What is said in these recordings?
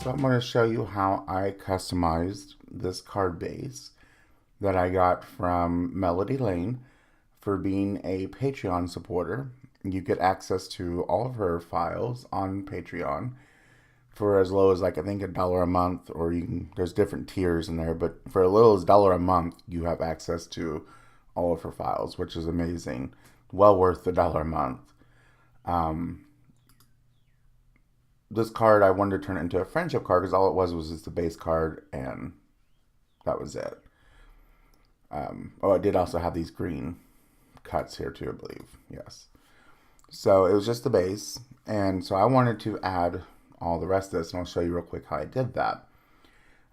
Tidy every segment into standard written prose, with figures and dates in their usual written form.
So I'm going to show you how I customized this card base that I got from Melody Lane for being a Patreon supporter. You get access to all of her files on Patreon for as low as like I think $1 a month, or you can, there's different tiers in there, but for as little as $1 a month, you have access to all of her files, which is amazing. Well worth the $1 a month. This card I wanted to turn it into a friendship card because all it was just a base card, and that was it. Oh, it did also have these green cuts here too, I believe. Yes. So it was just the base, and so I wanted to add all the rest of this, and I'll show you real quick how I did that.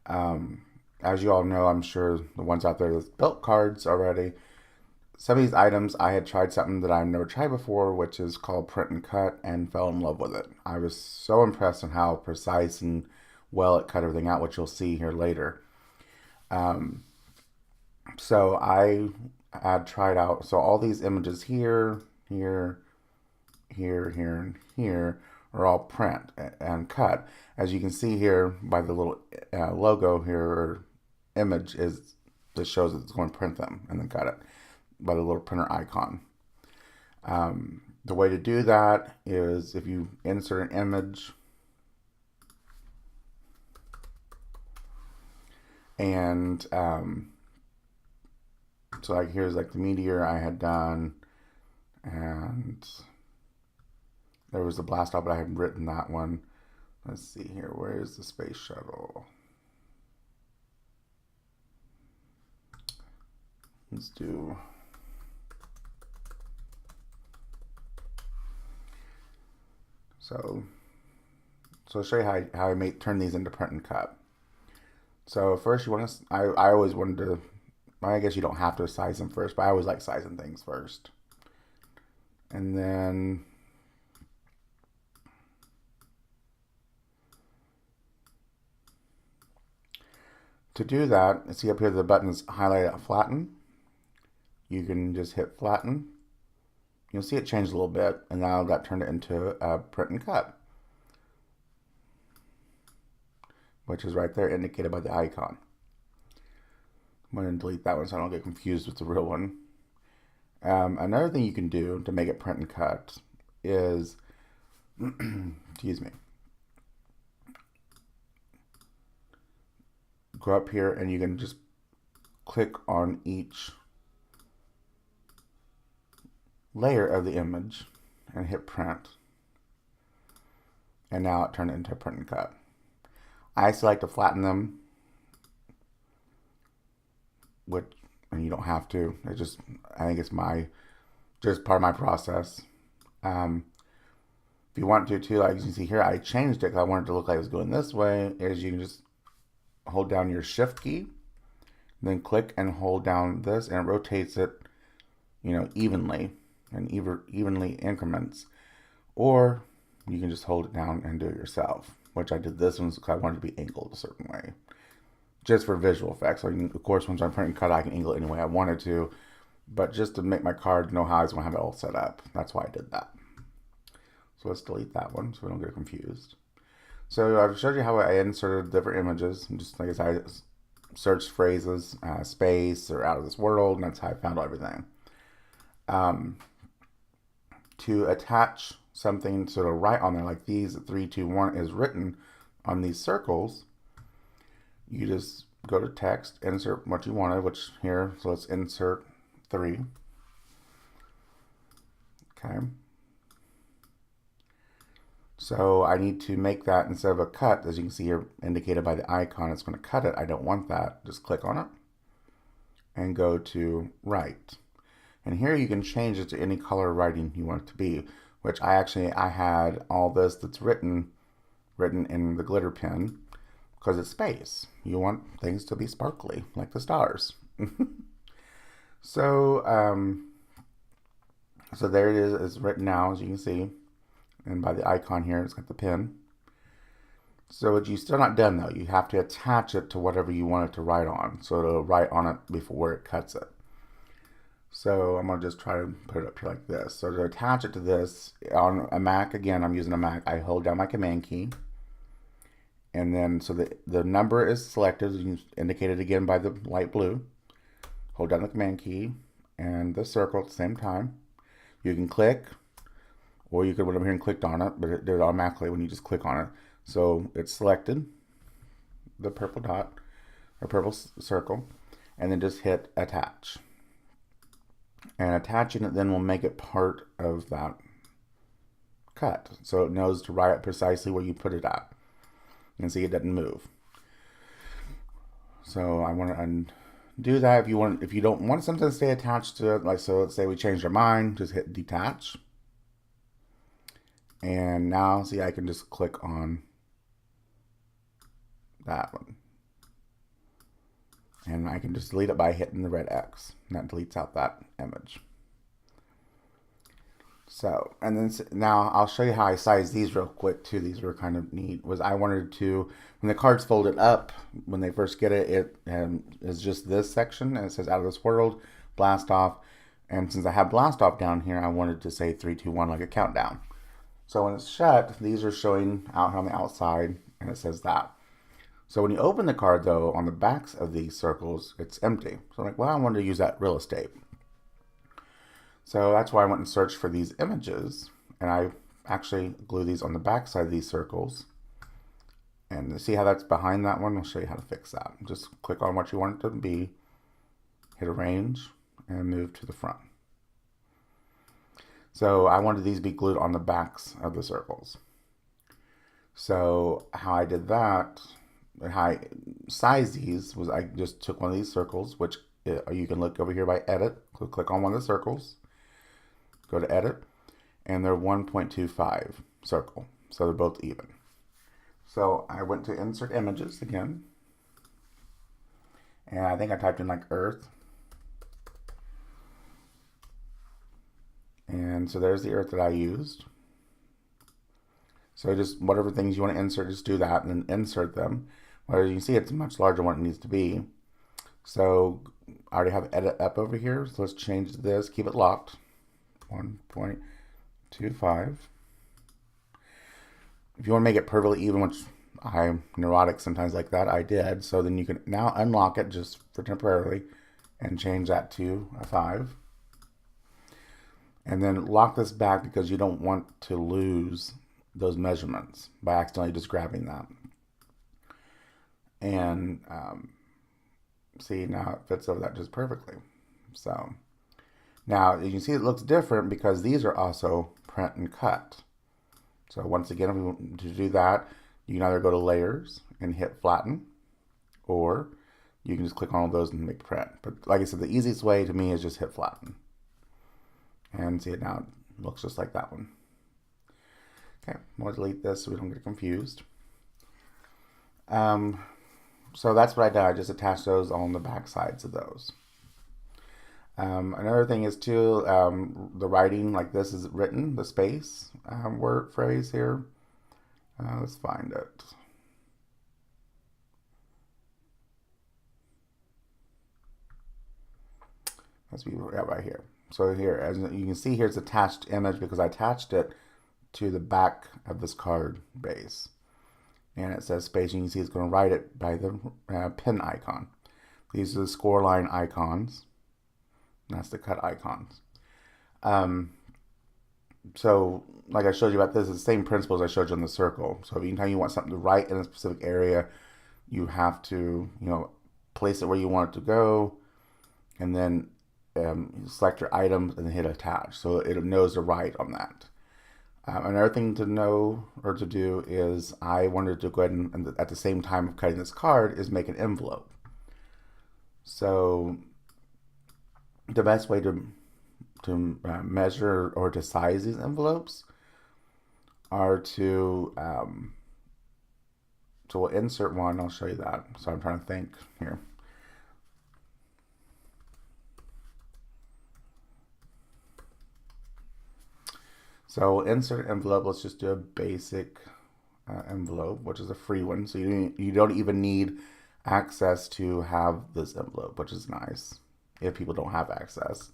As you all know, I'm sure the ones out there that built cards already, some of these items I had tried something that I've never tried before, which is called print and cut, and fell in love with it. I was so impressed on how precise and well it cut everything out, which you'll see here later. So I had tried out, so all these images here, here, here, here, and here are all print and cut. As you can see here by the little logo here, or image, is this shows that it's going to print them and then cut it by the little printer icon. The way to do that is if you insert an image and so like here's like the meteor I had done, and there was the blast off, but I had written that one. Let's see here, where is the space shuttle? Let's do So I'll show you how I turn these into print and cut. So first you want to, I always wanted to, I guess you don't have to size them first, but I always like sizing things first. And then to do that, see up here the button is highlighted at flatten. You can just hit flatten. You'll see it change a little bit, and now that turned it into a print and cut, which is right there indicated by the icon. I'm going to delete that one so I don't get confused with the real one. Another thing you can do to make it print and cut is, excuse me, go up here and you can just click on each layer of the image and hit print, and now it turned it into a print and cut. I actually like to flatten them, which, and you don't have to. It just, I think it's just part of my process. If you want to too, like you can see here, I changed it because I wanted it to look like it was going this way. Is you can just hold down your shift key, then click and hold down this, and it rotates it, evenly, and evenly increments. Or you can just hold it down and do it yourself, which I did this one because I wanted to be angled a certain way, just for visual effects. So of course, once I'm printing cut, I can angle it any way I wanted to, but just to make my card know how I was going to have it all set up. That's why I did that. So let's delete that one so we don't get confused. So I've showed you how I inserted different images, and just like I said, I searched phrases, space, or out of this world, and that's how I found everything. To attach something sort of right on there, like these 3, 2, 1 is written on these circles, you just go to text, insert what you wanted, which here, so let's insert 3. Okay. So I need to make that, instead of a cut, as you can see here indicated by the icon, it's going to cut it. I don't want that. Just click on it and go to write. And here you can change it to any color writing you want it to be, which I had all this that's written in the glitter pen because it's space. You want things to be sparkly, like the stars. So there it is. It's written now, as you can see. And by the icon here, it's got the pen. So you're still not done though. You have to attach it to whatever you want it to write on. So it'll write on it before it cuts it. So I'm going to just try to put it up here like this. So to attach it to this, on a Mac, again, I'm using a Mac, I hold down my Command key. And then, so the number is selected. You can indicate it again by the light blue. Hold down the command key and the circle at the same time. You can click, or you could went over here and clicked on it, but it did it automatically when you just click on it. So it's selected, the purple dot, or purple circle, and then just hit attach. And attaching it then will make it part of that cut. So it knows to write it precisely where you put it at. You can see it doesn't move. So I want to undo that. If you don't want something to stay attached to it, like, so let's say we changed our mind, just hit detach. And now see, I can just click on that one. And I can just delete it by hitting the red X. And that deletes out that image. So, and then now I'll show you how I size these real quick too. These were kind of neat. Was I wanted to, when the card's folded up, when they first get it, it is just this section, and it says out of this world, blast off. And since I have blast off down here, I wanted to say 3, 2, 1 like a countdown. So when it's shut, these are showing out on the outside, and it says that. So when you open the card though, on the backs of these circles, it's empty. So I'm like, well, I wanted to use that real estate. So that's why I went and searched for these images, and I actually glue these on the back side of these circles. And to see how that's behind that one, I'll show you how to fix that. Just click on what you want it to be, hit arrange, and move to the front. So I wanted these to be glued on the backs of the circles. So how I did that, how I sized these, was I just took one of these circles, which you can look over here by edit, click on one of the circles, go to edit, and they're 1.25 circle. So they're both even. So I went to insert images again, and I think I typed in like earth. And so there's the earth that I used. So just whatever things you want to insert, just do that and then insert them. Well, as you can see, it's much larger than what it needs to be. So I already have edit up over here. So let's change this, keep it locked. 1.25. If you want to make it perfectly even, which I'm neurotic sometimes like that, I did. So then you can now unlock it just for temporarily and change that to a 5. And then lock this back because you don't want to lose those measurements by accidentally just grabbing that. And see, now it fits over that just perfectly. So now you can see it looks different because these are also print and cut. So once again, if we want to do that, you can either go to layers and hit flatten, or you can just click on all those and make print. But like I said, the easiest way to me is just hit flatten. And see it now, it looks just like that one. Okay, we'll delete this so we don't get confused. So that's what I did. I just attached those on the back sides of those. Another thing is too, the writing, like this is written, the space word phrase here. Let's find it. Let's be right here. So here, as you can see here, it's attached image because I attached it to the back of this card base. And it says space. You can see it's going to write it by the pen icon. These are the score line icons. That's the cut icons. So, like I showed you about this, it's the same principles I showed you on the circle. So, anytime you want something to write in a specific area, you have to, place it where you want it to go, and then select your items and hit attach. So it knows to write on that. Another thing to know or to do is I wanted to go ahead and at the same time of cutting this card is make an envelope. So the best way to measure or to size these envelopes are to so we'll insert one. I'll show you that. So I'm trying to think here. So we'll insert envelope. Let's just do a basic envelope, which is a free one. So you don't even need access to have this envelope, which is nice if people don't have access.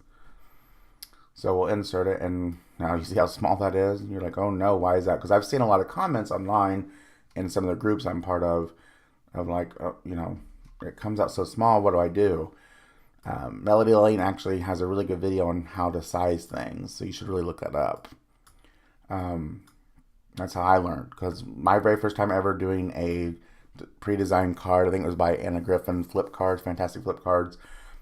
So we'll insert it, and now you see how small that is. And you're like, oh no, why is that? Because I've seen a lot of comments online in some of the groups I'm part of like, you know, it comes out so small, what do I do? Melody Lane actually has a really good video on how to size things, so you should really look that up. That's how I learned, because my very first time ever doing a pre-designed card, I think it was by Anna Griffin, flip cards, fantastic flip cards.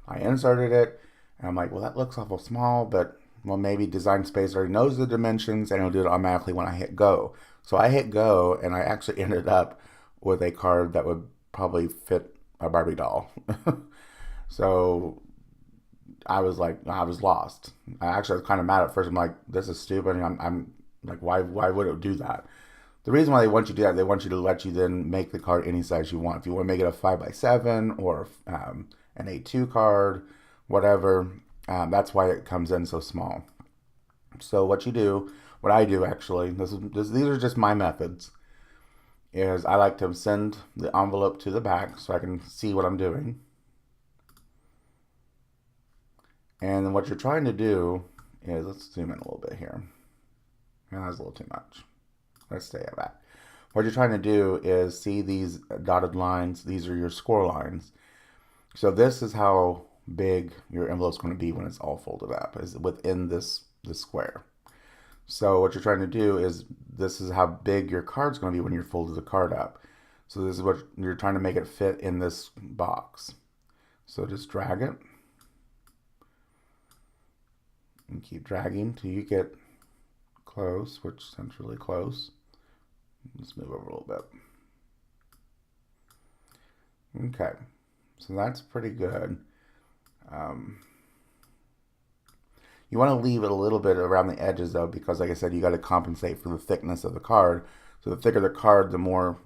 I inserted it, and I'm like, well, that looks awful small, but well, maybe Design Space already knows the dimensions, and it'll do it automatically when I hit go. So I hit go, and I actually ended up with a card that would probably fit a Barbie doll. So I was like, I was lost. I was kind of mad at first. I'm like, this is stupid. And I'm like, why would it do that? The reason why they want you to do that, they want you to let you then make the card any size you want. If you want to make it a 5x7 or an A2 card, whatever, that's why it comes in so small. So what you do, what I do actually, these are just my methods, is I like to send the envelope to the back so I can see what I'm doing. And then what you're trying to do is, let's zoom in a little bit here. Yeah, that's a little too much. Let's stay at that. What you're trying to do is see these dotted lines. These are your score lines. So this is how big your envelope's going to be when it's all folded up, is within this square. So what you're trying to do is, this is how big your card's going to be when you're folded the card up. So this is what you're trying to make it fit in this box. So just drag it. And keep dragging till you get close, which sounds really close. Let's move over a little bit. Okay, so that's pretty good. You want to leave it a little bit around the edges though, because like I said, you got to compensate for the thickness of the card. So the thicker the card, the more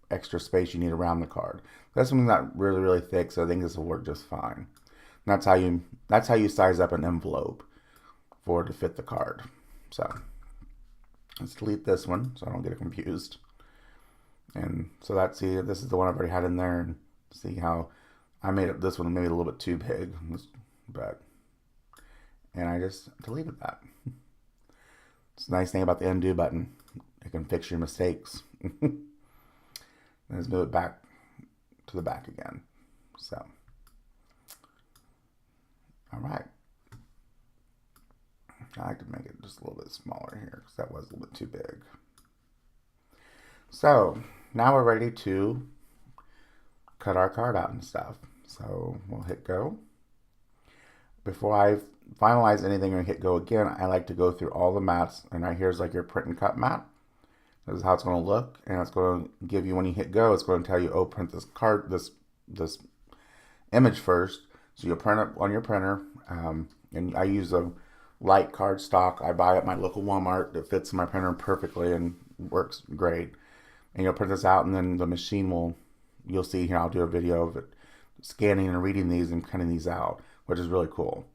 extra space you need around the card. That's something not really, really thick, so I think this will work just fine. And that's how you size up an envelope for it to fit the card. So let's delete this one so I don't get it confused. And so this is the one I've already had in there, and see how I made it, this one maybe a little bit too big, and I just deleted that. It's a nice thing about the undo button. It can fix your mistakes. Let's move it back to the back again. So, all right. I like to make it just a little bit smaller here because that was a little bit too big. So now we're ready to cut our card out and stuff. So we'll hit go. Before I finalize anything and hit go again, I like to go through all the mats. And right here's like your print and cut mat. This is how it's going to look, and it's going to give you, when you hit go, it's going to tell you, oh, print this card, this image first. So you'll print it on your printer, and I use a light card stock I buy at my local Walmart that fits in my printer perfectly and works great. And you'll print this out, and then the machine will, you'll see here, I'll do a video of it scanning and reading these and cutting these out, which is really cool.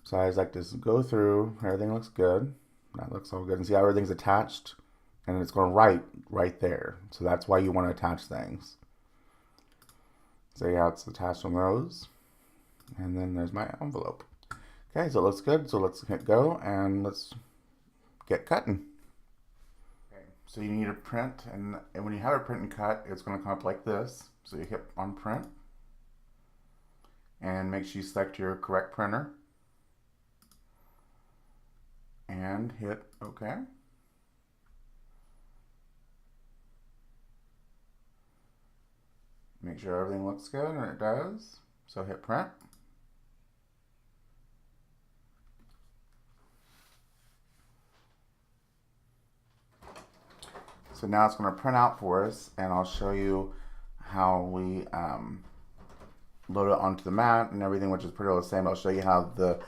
So I just like to go through, everything looks good. That looks all good. And see how everything's attached? And it's going right there. So that's why you want to attach things. So yeah, it's attached on those. And then there's my envelope. Okay, so it looks good. So let's hit go and let's get cutting. Okay, so you need a print, and when you have a print and cut, it's going to come up like this. So you hit on print, and make sure you select your correct printer, and hit OK. Make sure everything looks good, and it does. So hit print. So now it's going to print out for us, and I'll show you how we load it onto the mat and everything, which is pretty well the same. I'll show you how the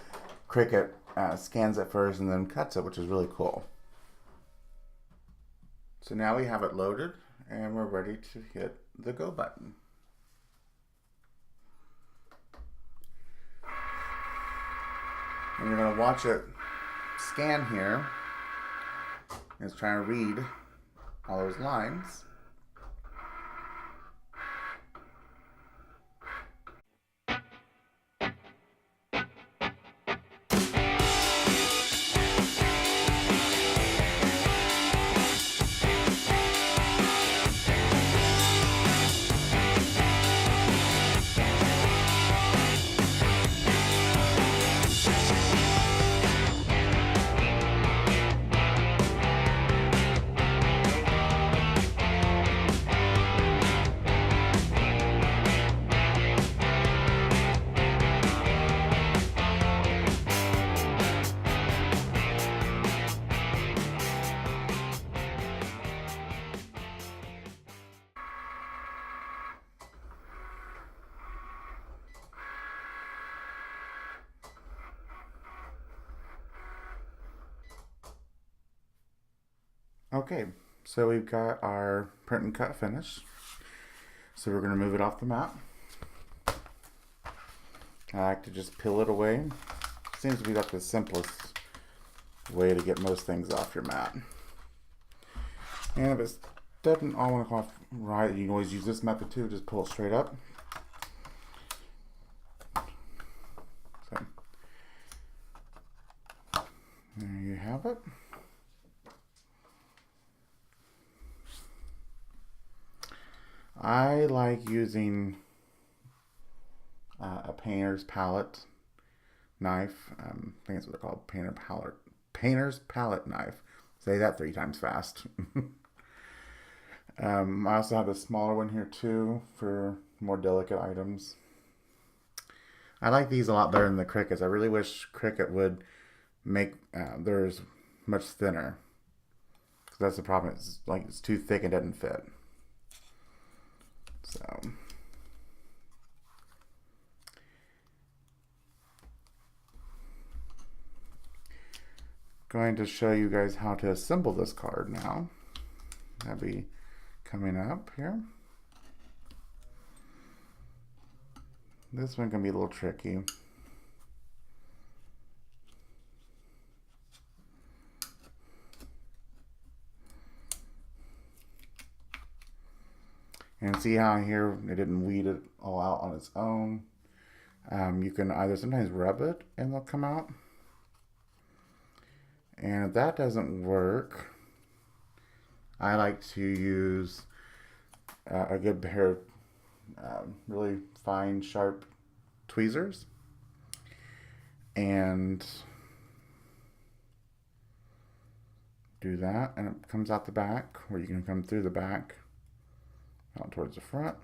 Cricut scans it first and then cuts it, which is really cool. So now we have it loaded, and we're ready to hit the go button. And you're going to watch it scan here. It's trying to read all those lines. Okay, so we've got our print and cut finish. So we're going to move it off the mat. I like to just peel it away. Seems to be like the simplest way to get most things off your mat. And if it doesn't all want to come off right, you can always use this method too. Just pull it straight up. So there you have it. I like using a painter's palette knife. I think that's what they're called, painter's palette knife. Say that 3 times fast. I also have a smaller one here too for more delicate items. I like these a lot better than the Cricuts. I really wish Cricut would make theirs much thinner. Because that's the problem. It's too thick and doesn't fit. So going to show you guys how to assemble this card now. That'll be coming up here. This one can be a little tricky. And see how here it didn't weed it all out on its own. You can either sometimes rub it and they'll come out. And if that doesn't work, I like to use a good pair of really fine, sharp tweezers. And do that, and it comes out the back, or you can come through the back out towards the front.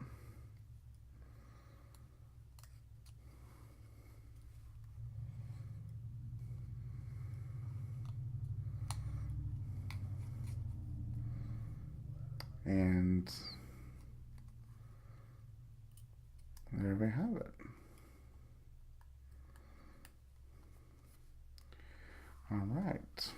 And there we have it. All right.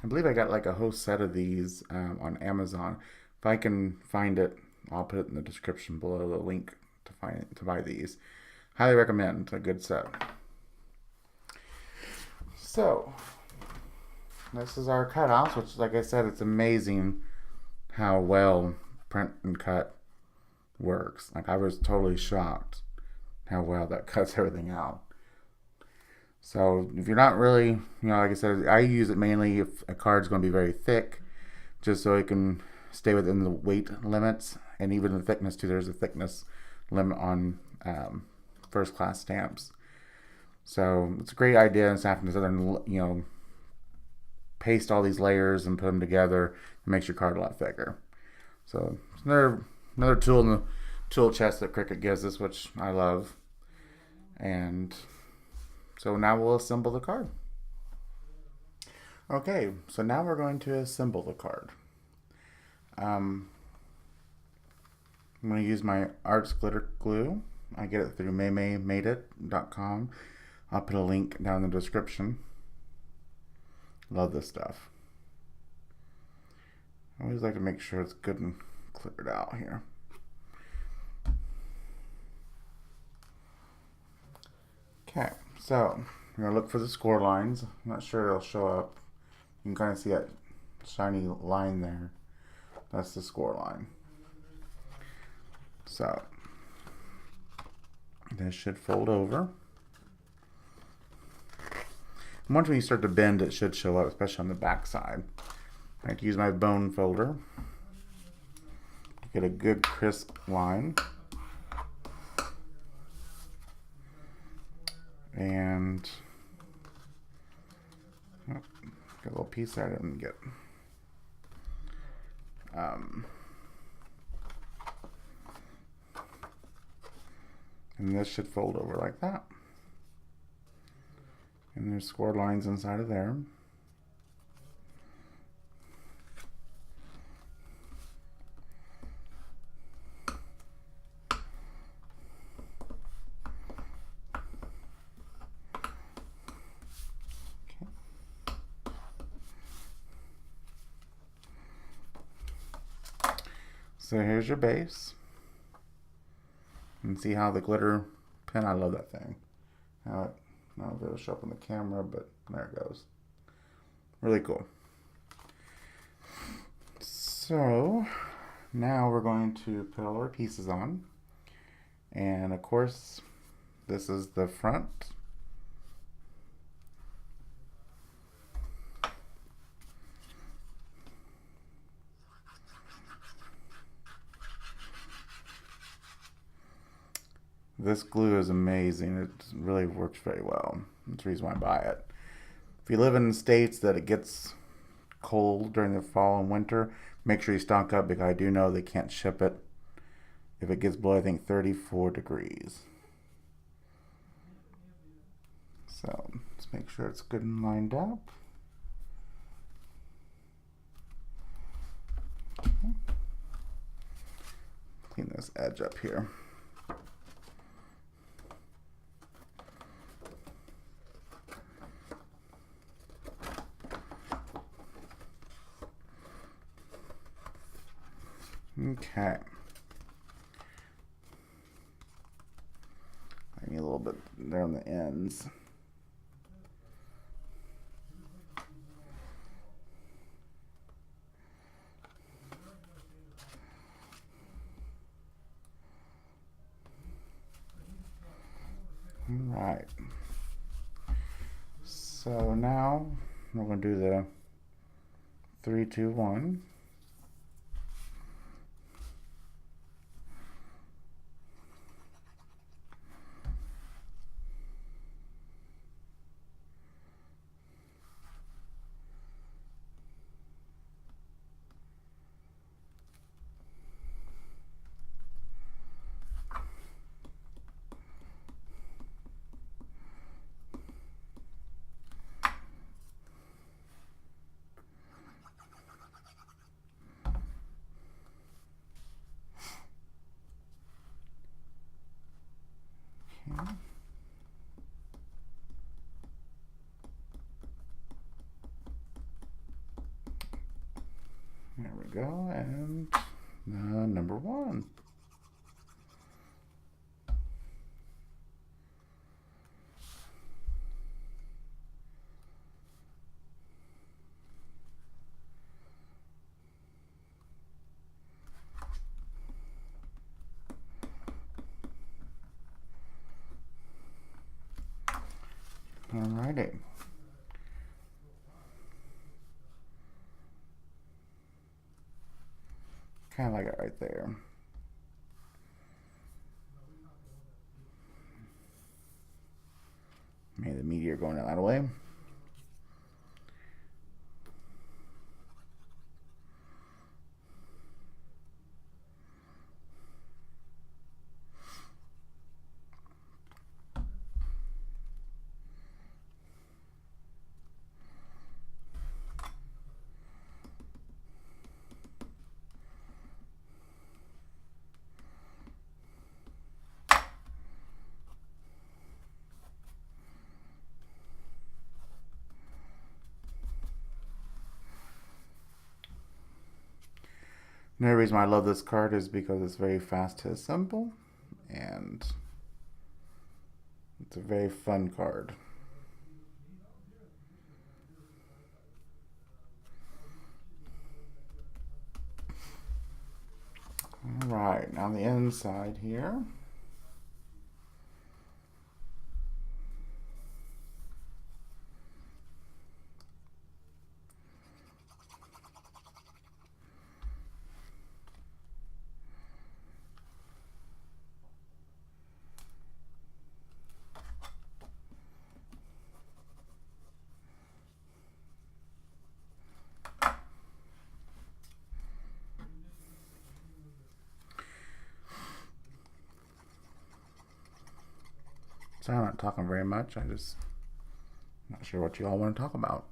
I believe I got like a whole set of these on Amazon. If I can find it, I'll put it in the description below, the link to find it, to buy these. Highly recommend, a good set. So this is our cutouts, which, like I said, it's amazing how well print and cut works. Like, I was totally shocked how well that cuts everything out. So if you're not really, like I said, I use it mainly if a card's going to be very thick, just so it can stay within the weight limits, and even the thickness too. There's a thickness limit on first class stamps. So it's a great idea instead of having to, paste all these layers and put them together. It makes your card a lot thicker. So it's another tool in the tool chest that Cricut gives us, which I love. And so now we'll assemble the card. Okay, so now we're going to assemble the card. I'm going to use my Arts Glitter Glue. I get it through maymaymadeit.com. I'll put a link down in the description. Love this stuff. I always like to make sure it's good and cleared out here. Okay, so we're going to look for the score lines. I'm not sure it'll show up. You can kind of see that shiny line there. That's the score line. So this should fold over. And once when you start to bend, it should show up, especially on the back side. I like to use my bone folder to get a good crisp line. And got a little piece I didn't get. And this should fold over like that. And there's score lines inside of there. So here's your base. And see how the glitter pen, I love that thing. How it, I don't know if it'll show up on the camera, but there it goes. Really cool. So now we're going to put all our pieces on. And of course, this is the front. This glue is amazing. It really works very well. That's the reason why I buy it. If you live in states that it gets cold during the fall and winter, make sure you stock up, because I do know they can't ship it if it gets below, I think, 34 degrees. So let's make sure it's good and lined up. Okay. Clean this edge up here. Okay. I need a little bit there on the ends. All right. So now we're going to do the 3, 2, 1. Okay. There we go, and number 1. Alrighty. Kind of like it right there. Maybe the meteor going out that way. Another reason why I love this card is because it's very fast to assemble, and it's a very fun card. All right, now the inside here. So I'm not talking very much. I'm not sure what you all want to talk about.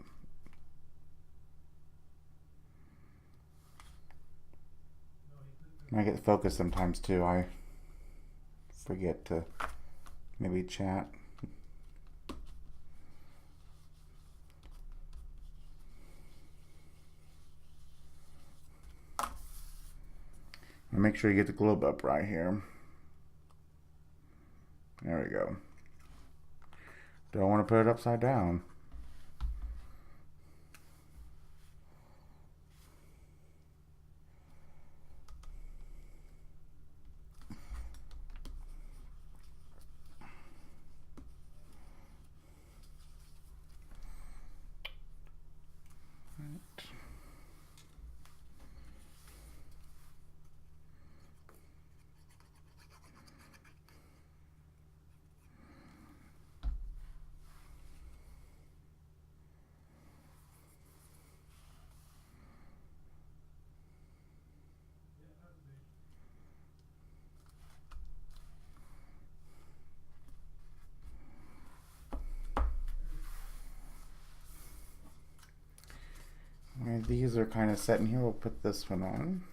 I get focused sometimes too. I forget to maybe chat. And make sure you get the globe up right here. There we go. Don't want to put it upside down. And these are kind of set in here. We'll put this one on.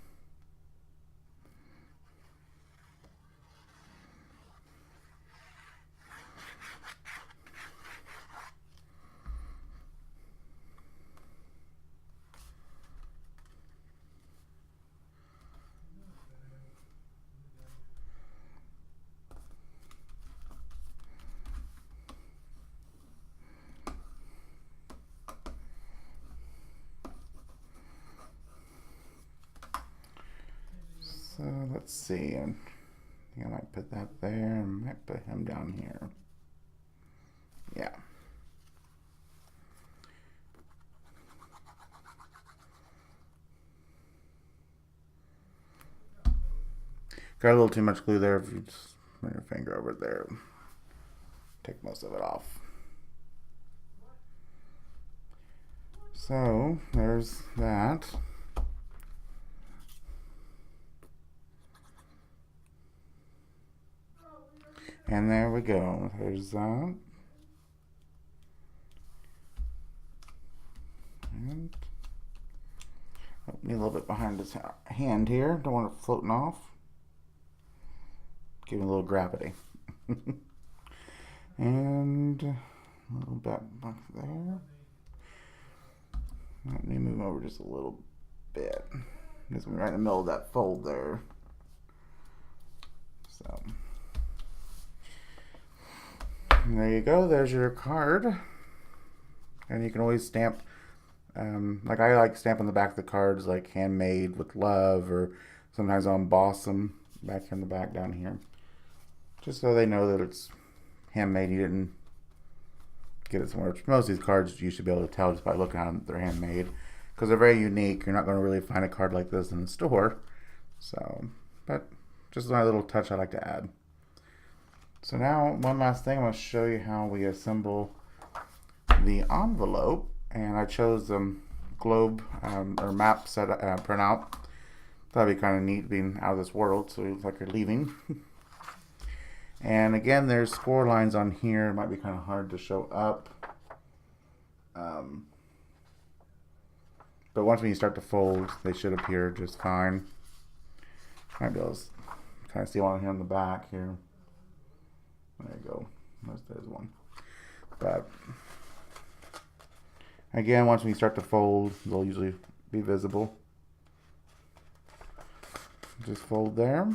So let's see, I think I might put that there, I might put him down here. Yeah. Got a little too much glue there. If you just run your finger over there, take most of it off. So there's that. And there we go. There's that. And need a little bit behind his hand here. Don't want it floating off. Give it a little gravity. And a little back there. Let me move over just a little bit. This one right in the middle of that fold there. So. And there you go, there's your card. And you can always stamp, like I like stamping the back of the cards like handmade with love, or sometimes I'll emboss them back here in the back down here. Just so they know that it's handmade, you didn't get it somewhere. Most of these cards you should be able to tell just by looking at them that they're handmade, because they're very unique. You're not going to really find a card like this in the store. So, but just my little touch I like to add. So now, one last thing, I'm going to show you how we assemble the envelope. And I chose the globe or map set printout. That'd be kind of neat, being out of this world, so it looks like you're leaving. And again, there's score lines on here. It might be kind of hard to show up. But once when you start to fold, they should appear just fine. Might be able to kind of see one here on the back here. There you go. There's one. But again, once we start to fold, they'll usually be visible. Just fold there.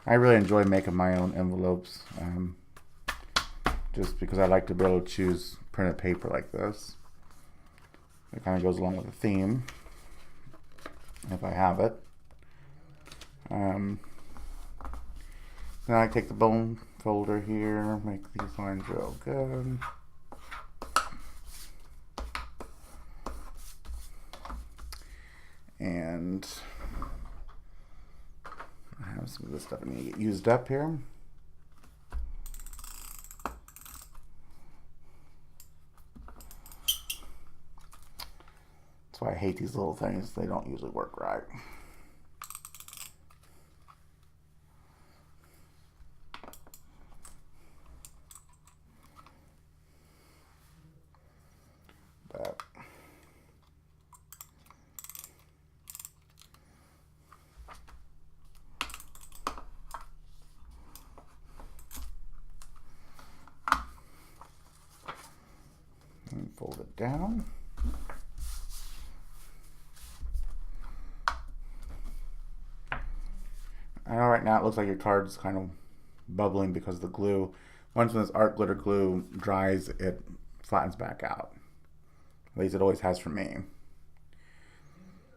I really enjoy making my own envelopes, just because I like to be able to choose printed paper like this. It kind of goes along with the theme, if I have it. Then I take the bone folder here, make these lines real good. And I have some of this stuff I need to get used up here. That's why I hate these little things. They don't usually work right. But and fold it down. I know right now it looks like your card's kind of bubbling because of the glue. Once when this art glitter glue dries, it flattens back out. At least it always has for me.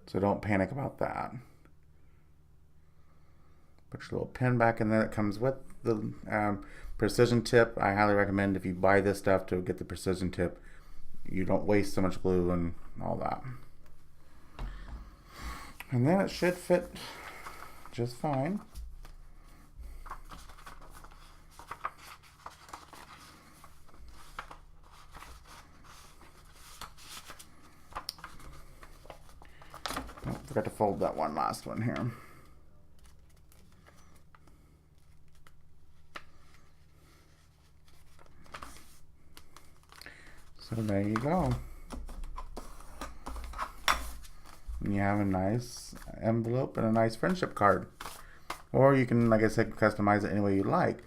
So don't panic about that. Put your little pin back in there. It comes with the precision tip. I highly recommend if you buy this stuff to get the precision tip. You don't waste so much glue and all that. And then it should fit just fine. Oh, forgot to fold that one last one here. So there you go. And you have a nice envelope and a nice friendship card. Or you can, like I said, customize it any way you like.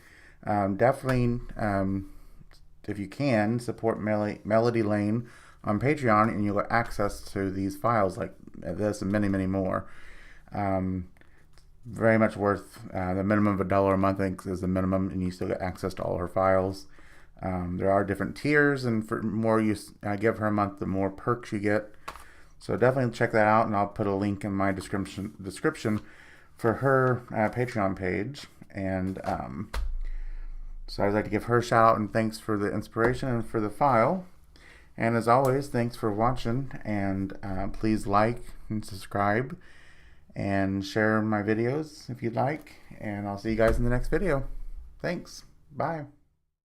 Definitely, if you can, support Melody Lane on Patreon, and you'll get access to these files like this and many, many more. Very much worth the minimum of $1 a month, I think, is the minimum, and you still get access to all her files. There are different tiers, and for more you give her a month, the more perks you get. So definitely check that out, and I'll put a link in my description for her Patreon page. And so I'd like to give her a shout out and thanks for the inspiration and for the file. And as always, thanks for watching, and please like and subscribe and share my videos if you'd like. And I'll see you guys in the next video. Thanks. Bye.